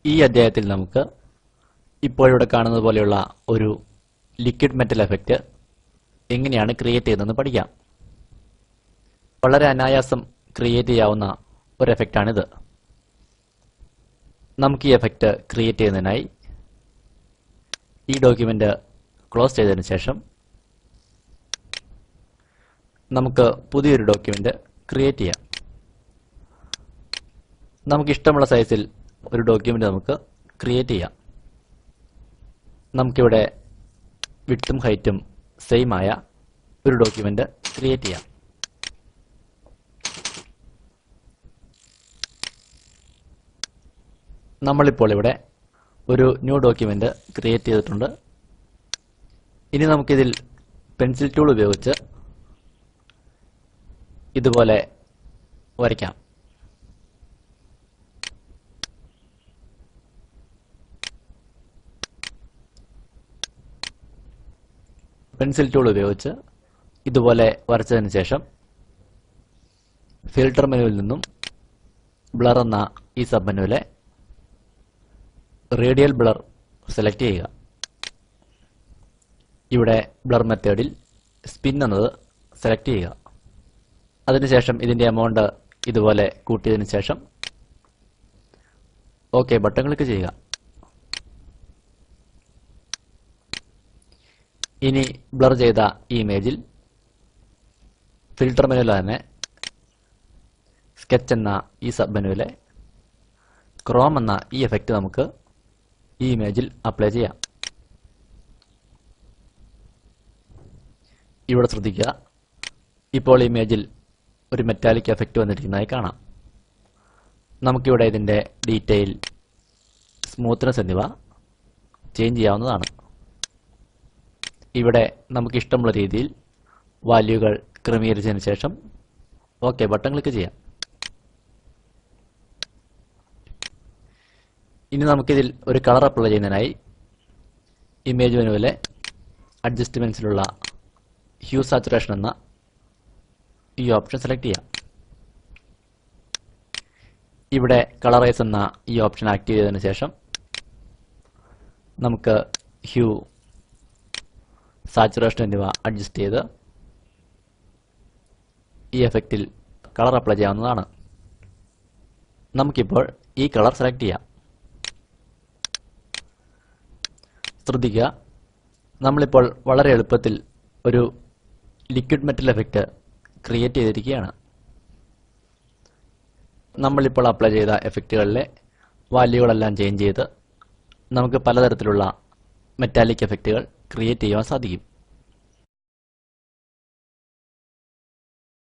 ഈ അധ്യായത്തിൽ നമുക്ക് ഇപ്പോഴിവിടെ കാണുന്നത് പോലെയുള്ള ഒരു ലിക്വിഡ് മെറ്റൽ എഫക്റ്റ് എങ്ങനെയാണ് ക്രിയേറ്റ് ചെയ്യുന്നതെന്ന് പഠിക്കാം. വളരെ അനായാസം ക്രിയേറ്റ് ചെയ്യാവുന്ന ഒരു എഫക്റ്റാണിത്. നമുക്ക് ഈ എഫക്റ്റ് ക്രിയേറ്റ് ചെയ്യുന്നതിനായി ഈ ഡോക്യുമെന്റ് ക്ലോസ് ചെയ്തതിനു ശേഷം നമുക്ക് പുതിയൊരു ഡോക്യുമെന്റ് ക്രിയേറ്റ് ചെയ്യാം. നമുക്കിഷ്ടമുള്ള സൈസിൽ ഒരു ഡോക്യുമെന്റ് നമുക്ക് ക്രിയേറ്റ് ചെയ്യാം. നമുക്കിവിടെ വിഡ്ത്തും ഹൈറ്റും സെയിം ആയ ഒരു ഡോക്യുമെന്റ് ക്രിയേറ്റ് ചെയ്യാം. നമ്മളിപ്പോൾ ഇവിടെ ഒരു ന്യൂ ഡോക്യുമെന്റ് ക്രിയേറ്റ് ചെയ്തിട്ടുണ്ട്. ഇനി നമുക്കിതിൽ പെൻസിൽ ടൂൾ ഉപയോഗിച്ച് ഇതുപോലെ വരയ്ക്കാം. പെൻസിൽ ടൂൾ ഉപയോഗിച്ച് ഇതുപോലെ വരച്ചതിന് ശേഷം ഫിൽട്ടർ മെനുവിൽ നിന്നും ബ്ലർ എന്ന ഈ സബ് മെനുവിലെ റേഡിയൽ ബ്ലർ സെലക്ട് ചെയ്യുക. ഇവിടെ ബ്ലർ മെത്തേഡിൽ സ്പിൻ എന്നത് സെലക്ട് ചെയ്യുക. അതിനുശേഷം ഇതിന്റെ എമൗണ്ട് ഇതുപോലെ കൂട്ടിയതിനു ശേഷം ഓക്കെ ബട്ടൺ ക്ലിക്ക് ചെയ്യുക. ഇനി ബ്ലർ ചെയ്ത ഈ ഇമേജിൽ ഫിൽട്ടർ മെനുവിൽ തന്നെ സ്കെച്ച് എന്ന ഈ സബ് മെനുവിലെ ക്രോം എന്ന ഈ എഫക്റ്റ് നമുക്ക് ഈ ഇമേജിൽ അപ്ലൈ ചെയ്യാം. ഇവിടെ ശ്രദ്ധിക്കുക, ഇപ്പോൾ ഇമേജിൽ ഒരു മെറ്റാലിക് എഫക്റ്റ് വന്നിരിക്കുന്നതായി കാണാം. നമുക്കിവിടെ ഇതിന്റെ ഡീറ്റെയിൽ, സ്മൂത്ത്നെസ് എന്നിവ ചേഞ്ച് ചെയ്യാവുന്നതാണ്. ഇവിടെ നമുക്ക് ഇഷ്ടമുള്ള രീതിയിൽ വാല്യൂകൾ ക്രമീകരിച്ചതിന് ശേഷം ഓക്കെ ബട്ടൺ ക്ലിക്ക് ചെയ്യാം. ഇനി നമുക്കിതിൽ ഒരു കളർ അപ്ലൈ ചെയ്യുന്നതിനായി ഇമേജ് മെനുവിലെ അഡ്ജസ്റ്റ്മെന്റ്സിലുള്ള ഹ്യൂ സാച്ചുറേഷൻ എന്ന ഈ ഓപ്ഷൻ സെലക്ട് ചെയ്യാം. ഇവിടെ കളറൈസ് എന്ന ഈ ഓപ്ഷൻ ആക്റ്റീവ് ചെയ്തതിനു ശേഷം നമുക്ക് ഹ്യൂ, സാച്ചുറേഷൻ എന്നിവ അഡ്ജസ്റ്റ് ചെയ്ത് ഈ എഫക്റ്റിൽ കളർ അപ്ലൈ ചെയ്യാവുന്നതാണ്. നമുക്കിപ്പോൾ ഈ കളർ സെലക്ട് ചെയ്യാം. ശ്രദ്ധിക്കുക, നമ്മളിപ്പോൾ വളരെ എളുപ്പത്തിൽ ഒരു ലിക്വിഡ് മെറ്റൽ എഫക്റ്റ് ക്രിയേറ്റ് ചെയ്തിരിക്കുകയാണ്. നമ്മളിപ്പോൾ അപ്ലൈ ചെയ്ത എഫക്റ്റുകളിലെ വാല്യൂകളെല്ലാം ചേഞ്ച് ചെയ്ത് നമുക്ക് പലതരത്തിലുള്ള മെറ്റാലിക് എഫക്റ്റുകൾ ക്രിയേറ്റ് ചെയ്യാൻ സാധിക്കും.